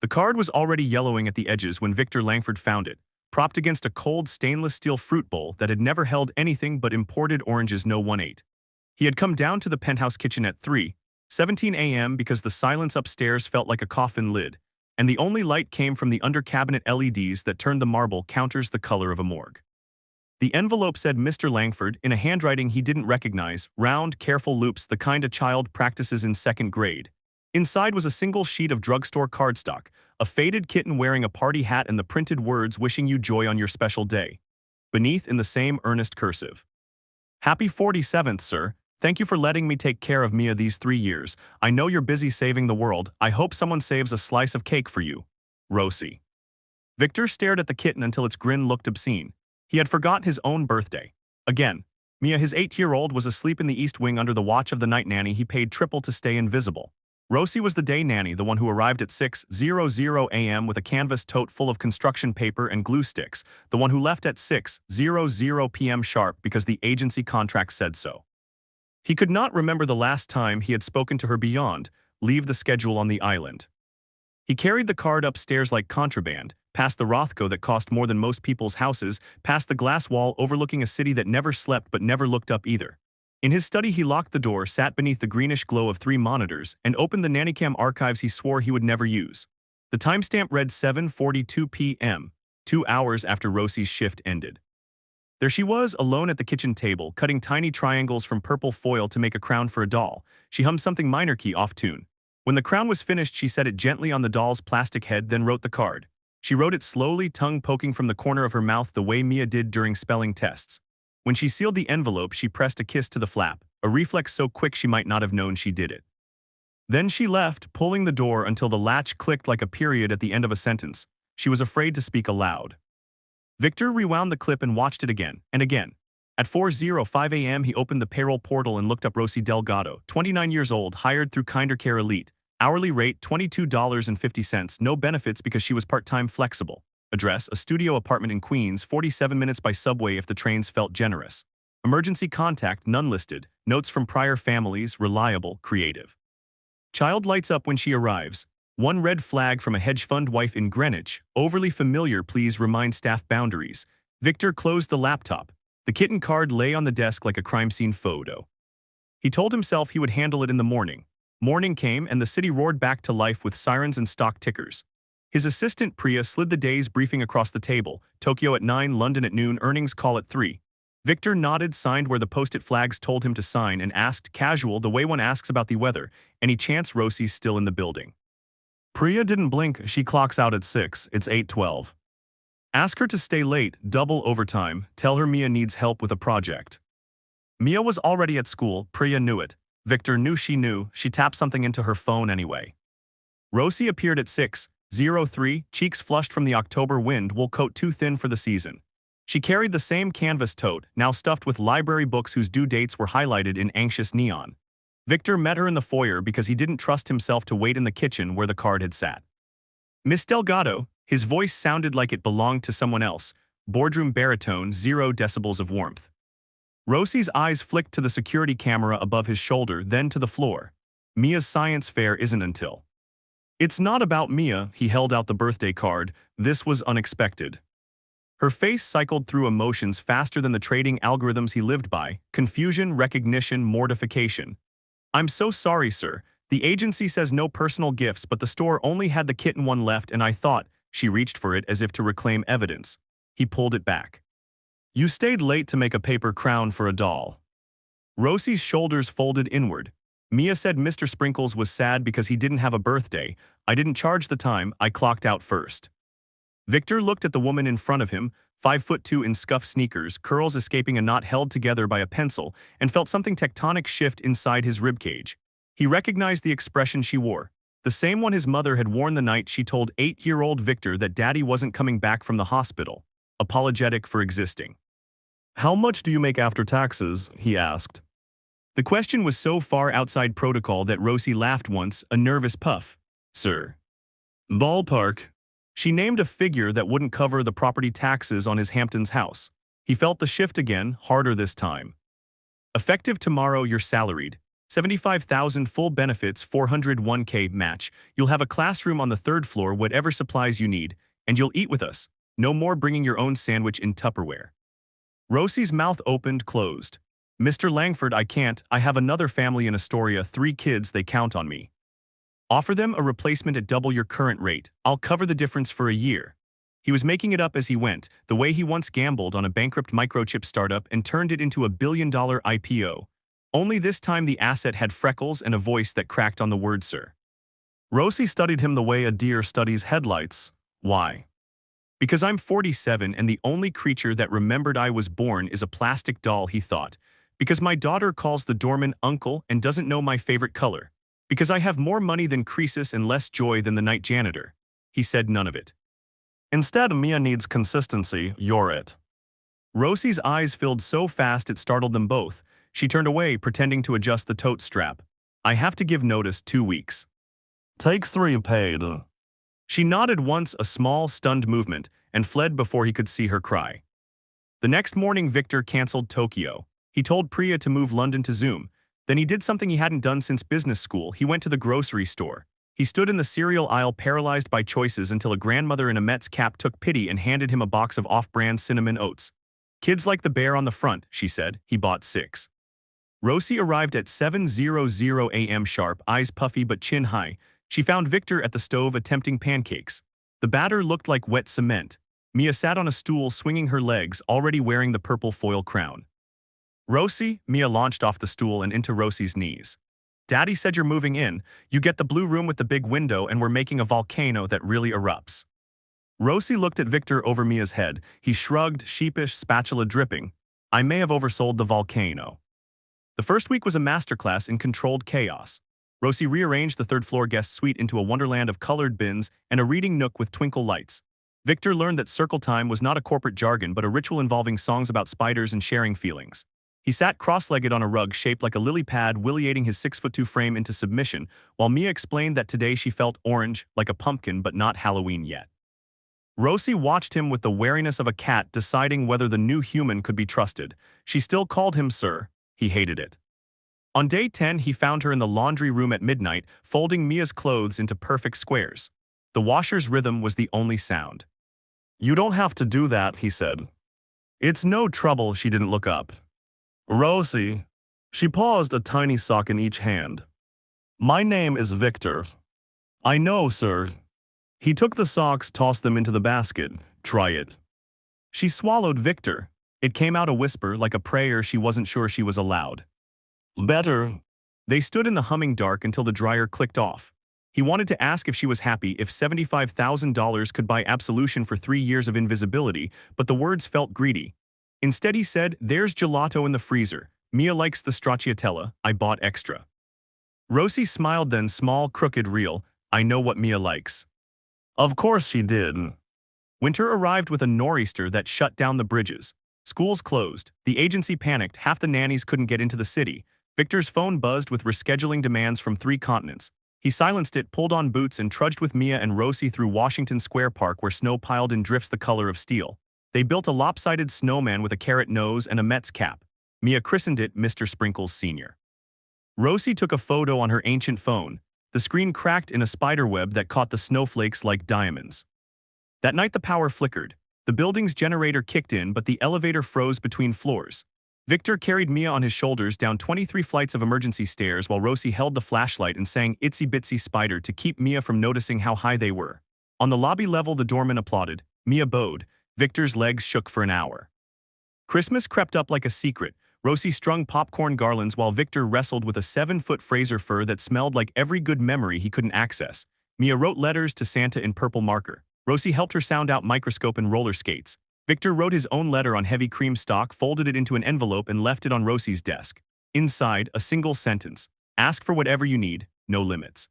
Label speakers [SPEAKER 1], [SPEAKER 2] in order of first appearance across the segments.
[SPEAKER 1] The card was already yellowing at the edges when Victor Langford found it, propped against a cold stainless steel fruit bowl that had never held anything but imported oranges no one ate. He had come down to the penthouse kitchen at 3:17 a.m. because the silence upstairs felt like a coffin lid, and the only light came from the under-cabinet LEDs that turned the marble counters the color of a morgue. The envelope said Mr. Langford in a handwriting he didn't recognize, round, careful loops the kind a child practices in second grade. Inside was a single sheet of drugstore cardstock, a faded kitten wearing a party hat and the printed words wishing you joy on your special day. Beneath in the same earnest cursive. Happy 47th, sir. Thank you for letting me take care of Mia these 3 years. I know you're busy saving the world. I hope someone saves a slice of cake for you. Rosie. Victor stared at the kitten until its grin looked obscene. He had forgot his own birthday. Again, Mia, his 8-year-old, was asleep in the east wing under the watch of the night nanny he paid triple to stay invisible. Rosie was the day nanny, the one who arrived at 6:00 a.m. with a canvas tote full of construction paper and glue sticks, the one who left at 6:00 p.m. sharp because the agency contract said so. He could not remember the last time he had spoken to her beyond, leave the schedule on the island. He carried the card upstairs like contraband, past the Rothko that cost more than most people's houses, past the glass wall overlooking a city that never slept but never looked up either. In his study he locked the door, sat beneath the greenish glow of 3 monitors, and opened the nannycam archives he swore he would never use. The timestamp read 7:42 p.m., 2 hours after Rosie's shift ended. There she was, alone at the kitchen table, cutting tiny triangles from purple foil to make a crown for a doll. She hummed something minor key off tune. When the crown was finished, she set it gently on the doll's plastic head, then wrote the card. She wrote it slowly, tongue poking from the corner of her mouth the way Mia did during spelling tests. When she sealed the envelope, she pressed a kiss to the flap, a reflex so quick she might not have known she did it. Then she left, pulling the door until the latch clicked like a period at the end of a sentence. She was afraid to speak aloud. Victor rewound the clip and watched it again and again. At 4:05 a.m. he opened the payroll portal and looked up Rosie Delgado, 29 years old, hired through Kinder Care Elite. Hourly rate $22.50, no benefits because she was part-time flexible. Address, a studio apartment in Queens, 47 minutes by subway if the trains felt generous. Emergency contact, none listed. Notes from prior families, reliable, creative. Child lights up when she arrives. One red flag from a hedge fund wife in Greenwich. Overly familiar, please remind staff boundaries. Victor closed the laptop. The kitten card lay on the desk like a crime scene photo. He told himself he would handle it in the morning. Morning came and the city roared back to life with sirens and stock tickers. His assistant Priya slid the day's briefing across the table. Tokyo at 9, London at noon, earnings call at 3. Victor nodded, signed where the post-it flags told him to sign, and asked, casual, the way one asks about the weather, any chance Rosie's still in the building? Priya didn't blink. She clocks out at 6. It's 8:12. Ask her to stay late, double overtime. Tell her Mia needs help with a project. Mia was already at school. Priya knew it. Victor knew she knew. She tapped something into her phone anyway. Rosie appeared at 6:03, cheeks flushed from the October wind, wool coat too thin for the season. She carried the same canvas tote, now stuffed with library books whose due dates were highlighted in anxious neon. Victor met her in the foyer because he didn't trust himself to wait in the kitchen where the card had sat. Miss Delgado, his voice sounded like it belonged to someone else, boardroom baritone, 0 decibels of warmth. Rosie's eyes flicked to the security camera above his shoulder, then to the floor. Mia's science fair isn't until. It's not about Mia. He held out the birthday card. This was unexpected. Her face cycled through emotions faster than the trading algorithms he lived by: confusion, recognition, mortification. I'm so sorry, sir. The agency says no personal gifts, but the store only had the kitten one left and I thought. She reached for it as if to reclaim evidence. He pulled it back. You stayed late to make a paper crown for a doll. Rosie's shoulders folded inward. Mia said Mr. Sprinkles was sad because he didn't have a birthday. I didn't charge the time. I clocked out first. Victor looked at the woman in front of him, 5'2" in scuffed sneakers, curls escaping a knot held together by a pencil, and felt something tectonic shift inside his ribcage. He recognized the expression she wore, the same one his mother had worn the night she told 8-year-old Victor that Daddy wasn't coming back from the hospital, apologetic for existing. How much do you make after taxes? He asked. The question was so far outside protocol that Rosie laughed once, a nervous puff. Sir. Ballpark. She named a figure that wouldn't cover the property taxes on his Hamptons house. He felt the shift again, harder this time. Effective tomorrow, you're salaried. 75,000 full benefits 401k match. You'll have a classroom on the third floor, whatever supplies you need, and you'll eat with us. No more bringing your own sandwich in Tupperware. Rosie's mouth opened, closed. Mr. Langford, I can't. I have another family in Astoria, 3 kids, they count on me. Offer them a replacement at double your current rate. I'll cover the difference for a year. He was making it up as he went, the way he once gambled on a bankrupt microchip startup and turned it into a billion-dollar IPO. Only this time the asset had freckles and a voice that cracked on the word sir. Rosie studied him the way a deer studies headlights. Why? Because I'm 47 and the only creature that remembered I was born is a plastic doll, he thought. Because my daughter calls the doorman uncle and doesn't know my favorite color. Because I have more money than Croesus and less joy than the night janitor. He said none of it. Instead, Mia needs consistency, you're it. Rosie's eyes filled so fast it startled them both. She turned away, pretending to adjust the tote strap. I have to give notice, 2 weeks. Take 3 paid. She nodded once, a small, stunned movement, and fled before he could see her cry. The next morning, Victor canceled Tokyo. He told Priya to move London to Zoom. Then he did something he hadn't done since business school. He went to the grocery store. He stood in the cereal aisle paralyzed by choices until a grandmother in a Mets cap took pity and handed him a box of off-brand cinnamon oats. Kids like the bear on the front, she said. He bought 6. Rosie arrived at 7:00 a.m. sharp, eyes puffy but chin high. She found Victor at the stove attempting pancakes. The batter looked like wet cement. Mia sat on a stool swinging her legs, already wearing the purple foil crown. Rosie, Mia launched off the stool and into Rosie's knees. Daddy said you're moving in. You get the blue room with the big window and we're making a volcano that really erupts. Rosie looked at Victor over Mia's head. He shrugged, sheepish, spatula dripping. I may have oversold the volcano. The first week was a masterclass in controlled chaos. Rosie rearranged the third-floor guest suite into a wonderland of colored bins and a reading nook with twinkle lights. Victor learned that circle time was not a corporate jargon but a ritual involving songs about spiders and sharing feelings. He sat cross-legged on a rug shaped like a lily pad, williating his 6'2" frame into submission, while Mia explained that today she felt orange, like a pumpkin, but not Halloween yet. Rosie watched him with the wariness of a cat deciding whether the new human could be trusted. She still called him sir. He hated it. On day 10, he found her in the laundry room at midnight, folding Mia's clothes into perfect squares. The washer's rhythm was the only sound. You don't have to do that, he said. It's no trouble. She didn't look up. Rosie. She paused, a tiny sock in each hand. My name is Victor. I know, sir. He took the socks, tossed them into the basket. Try it. She swallowed Victor. It came out a whisper, like a prayer she wasn't sure she was allowed. Better. They stood in the humming dark until the dryer clicked off. He wanted to ask if she was happy, if $75,000 could buy absolution for 3 years of invisibility, but the words felt greedy. Instead he said, there's gelato in the freezer. Mia likes the stracciatella. I bought extra. Rosie smiled then, small, crooked, real. I know what Mia likes. Of course she did. Winter arrived with a nor'easter that shut down the bridges. Schools closed. The agency panicked. Half the nannies couldn't get into the city. Victor's phone buzzed with rescheduling demands from 3 continents. He silenced it, pulled on boots, and trudged with Mia and Rosie through Washington Square Park where snow piled in drifts the color of steel. They built a lopsided snowman with a carrot nose and a Mets cap. Mia christened it Mr. Sprinkles Sr. Rosie took a photo on her ancient phone. The screen cracked in a spiderweb that caught the snowflakes like diamonds. That night the power flickered. The building's generator kicked in, but the elevator froze between floors. Victor carried Mia on his shoulders down 23 flights of emergency stairs while Rosie held the flashlight and sang Itsy Bitsy Spider to keep Mia from noticing how high they were. On the lobby level the doorman applauded. Mia bowed. Victor's legs shook for an hour. Christmas crept up like a secret. Rosie strung popcorn garlands while Victor wrestled with a 7-foot Fraser fur that smelled like every good memory he couldn't access. Mia wrote letters to Santa in purple marker. Rosie helped her sound out microscope and roller skates. Victor wrote his own letter on heavy cream stock, folded it into an envelope, and left it on Rosie's desk. Inside, a single sentence. Ask for whatever you need, no limits.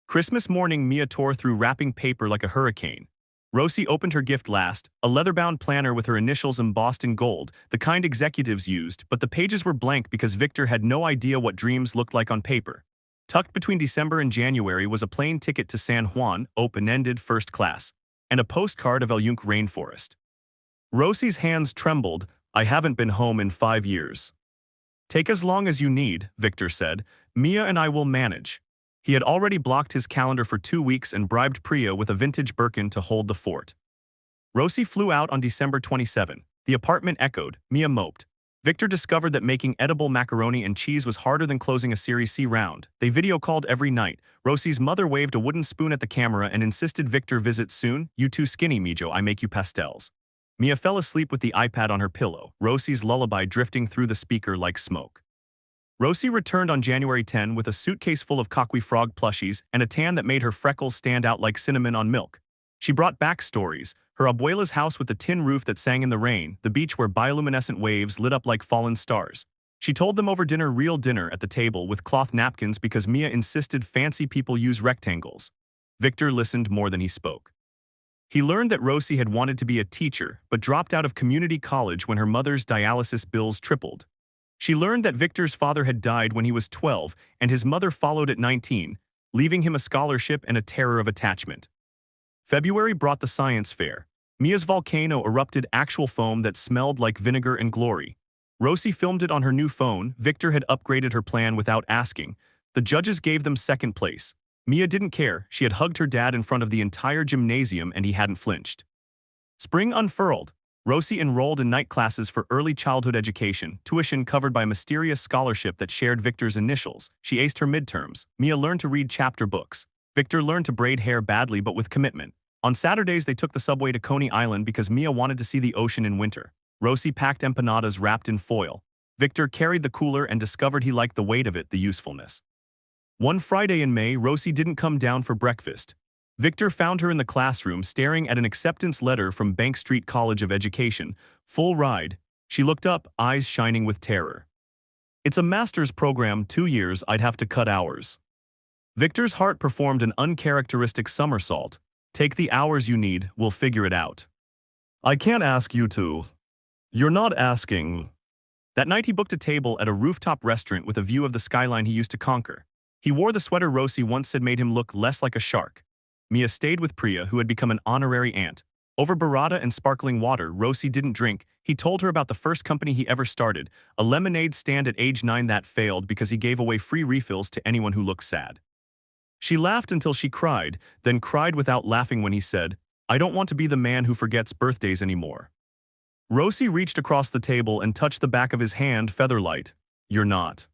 [SPEAKER 1] Christmas morning, Mia tore through wrapping paper like a hurricane. Rosie opened her gift last, a leather-bound planner with her initials embossed in gold, the kind executives used, but the pages were blank because Victor had no idea what dreams looked like on paper. Tucked between December and January was a plane ticket to San Juan, open-ended, first class, and a postcard of El Yunque rainforest. Rosie's hands trembled. I haven't been home in 5 years. Take as long as you need, Victor said. Mia and I will manage. He had already blocked his calendar for 2 weeks and bribed Priya with a vintage Birkin to hold the fort. Rosie flew out on December 27. The apartment echoed. Mia moped. Victor discovered that making edible macaroni and cheese was harder than closing a Series C round. They video called every night. Rosie's mother waved a wooden spoon at the camera and insisted Victor visit soon. You too skinny, Mijo, I make you pastels. Mia fell asleep with the iPad on her pillow, Rosie's lullaby drifting through the speaker like smoke. Rosie returned on January 10 with a suitcase full of coqui frog plushies and a tan that made her freckles stand out like cinnamon on milk. She brought back stories. Her abuela's house with the tin roof that sang in the rain, the beach where bioluminescent waves lit up like fallen stars. She told them over dinner, real dinner at the table with cloth napkins because Mia insisted fancy people use rectangles. Victor listened more than he spoke. He learned that Rosie had wanted to be a teacher but dropped out of community college when her mother's dialysis bills tripled. She learned that Victor's father had died when he was 12 and his mother followed at 19, leaving him a scholarship and a terror of attachment. February brought the science fair. Mia's volcano erupted actual foam that smelled like vinegar and glory. Rosie filmed it on her new phone. Victor had upgraded her plan without asking. The judges gave them second place. Mia didn't care. She had hugged her dad in front of the entire gymnasium and he hadn't flinched. Spring unfurled. Rosie enrolled in night classes for early childhood education, tuition covered by a mysterious scholarship that shared Victor's initials. She aced her midterms. Mia learned to read chapter books. Victor learned to braid hair badly but with commitment. On Saturdays, they took the subway to Coney Island because Mia wanted to see the ocean in winter. Rosie packed empanadas wrapped in foil. Victor carried the cooler and discovered he liked the weight of it, the usefulness. One Friday in May, Rosie didn't come down for breakfast. Victor found her in the classroom staring at an acceptance letter from Bank Street College of Education. Full ride. She looked up, eyes shining with terror. It's a master's program, 2 years, I'd have to cut hours. Victor's heart performed an uncharacteristic somersault. Take the hours you need, we'll figure it out. I can't ask you to. You're not asking. That night he booked a table at a rooftop restaurant with a view of the skyline he used to conquer. He wore the sweater Rosie once said made him look less like a shark. Mia stayed with Priya, who had become an honorary aunt. Over burrata and sparkling water, Rosie didn't drink. He told her about the first company he ever started, a lemonade stand at age 9 that failed because he gave away free refills to anyone who looked sad. She laughed until she cried, then cried without laughing when he said, I don't want to be the man who forgets birthdays anymore. Rosie reached across the table and touched the back of his hand, featherlight. You're not.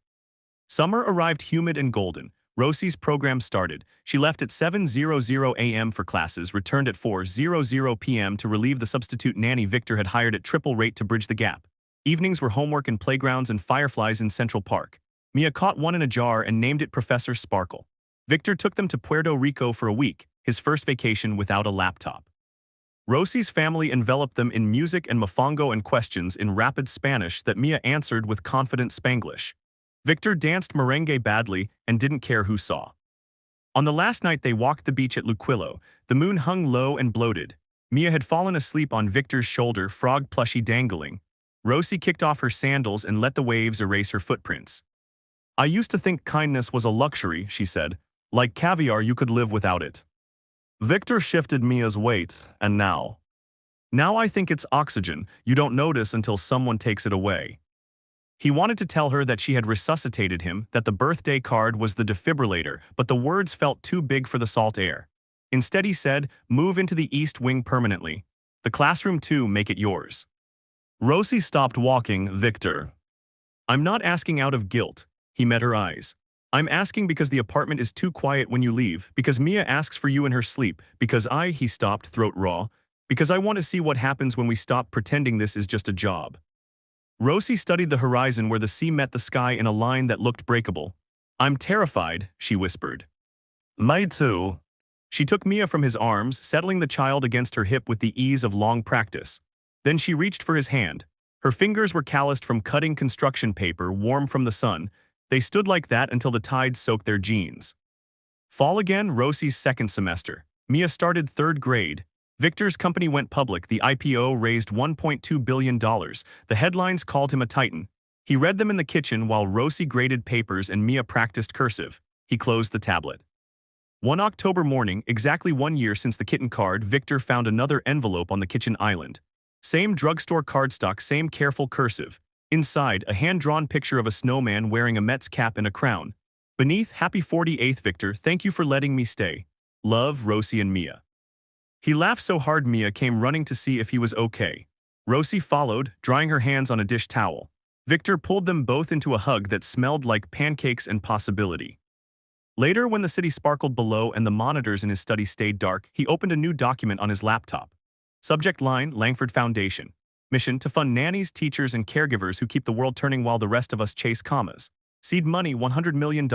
[SPEAKER 1] Summer arrived humid and golden. Rosie's program started. She left at 7:00 a.m. for classes, returned at 4:00 p.m. to relieve the substitute nanny Victor had hired at triple rate to bridge the gap. Evenings were homework in playgrounds and fireflies in Central Park. Mia caught one in a jar and named it Professor Sparkle. Victor took them to Puerto Rico for a week, his first vacation without a laptop. Rosie's family enveloped them in music and mofongo and questions in rapid Spanish that Mia answered with confident Spanglish. Victor danced merengue badly and didn't care who saw. On the last night they walked the beach at Luquillo, the moon hung low and bloated. Mia had fallen asleep on Victor's shoulder, frog plushie dangling. Rosie kicked off her sandals and let the waves erase her footprints. I used to think kindness was a luxury, she said. Like caviar, you could live without it. Victor shifted Mia's weight, and now I think it's oxygen. You don't notice until someone takes it away. He wanted to tell her that she had resuscitated him, that the birthday card was the defibrillator, but the words felt too big for the salt air. Instead he said, move into the East Wing permanently. The classroom too, make it yours. Rosie stopped walking. Victor. I'm not asking out of guilt. He met her eyes. I'm asking because the apartment is too quiet when you leave, because Mia asks for you in her sleep, because he stopped, throat raw, because I want to see what happens when we stop pretending this is just a job. Rosie studied the horizon where the sea met the sky in a line that looked breakable. I'm terrified, she whispered. Me too. She took Mia from his arms, settling the child against her hip with the ease of long practice. Then she reached for his hand. Her fingers were calloused from cutting construction paper, warm from the sun. They stood like that until the tide soaked their jeans. Fall again, Rosie's second semester. Mia started 3rd grade. Victor's company went public. The IPO raised $1.2 billion. The headlines called him a titan. He read them in the kitchen while Rosie graded papers and Mia practiced cursive. He closed the tablet. One October morning, exactly 1 year since the kitten card, Victor found another envelope on the kitchen island. Same drugstore cardstock, same careful cursive. Inside, a hand-drawn picture of a snowman wearing a Mets cap and a crown. Beneath, Happy 48th Victor, thank you for letting me stay. Love, Rosie and Mia. He laughed so hard Mia came running to see if he was okay. Rosie followed, drying her hands on a dish towel. Victor pulled them both into a hug that smelled like pancakes and possibility. Later, when the city sparkled below and the monitors in his study stayed dark, he opened a new document on his laptop. Subject line, Langford Foundation. Mission to fund nannies, teachers, and caregivers who keep the world turning while the rest of us chase commas. Seed money, $100 million.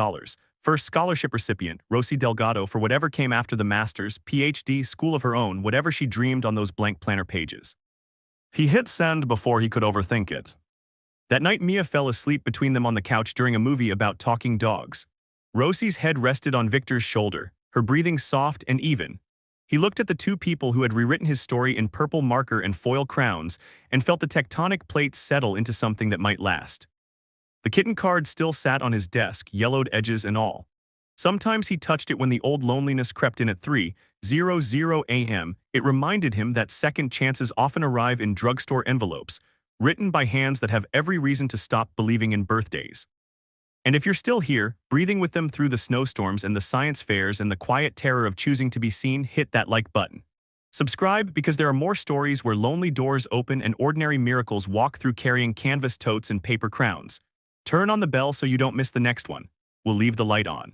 [SPEAKER 1] First scholarship recipient, Rosie Delgado, for whatever came after the master's, PhD, school of her own, whatever she dreamed on those blank planner pages. He hit send before he could overthink it. That night, Mia fell asleep between them on the couch during a movie about talking dogs. Rosie's head rested on Victor's shoulder, her breathing soft and even. He looked at the two people who had rewritten his story in purple marker and foil crowns and felt the tectonic plates settle into something that might last. The kitten card still sat on his desk, yellowed edges and all. Sometimes he touched it when the old loneliness crept in at 3:00 a.m. It reminded him that second chances often arrive in drugstore envelopes, written by hands that have every reason to stop believing in birthdays. And if you're still here, breathing with them through the snowstorms and the science fairs and the quiet terror of choosing to be seen, hit that like button. Subscribe because there are more stories where lonely doors open and ordinary miracles walk through carrying canvas totes and paper crowns. Turn on the bell so you don't miss the next one. We'll leave the light on.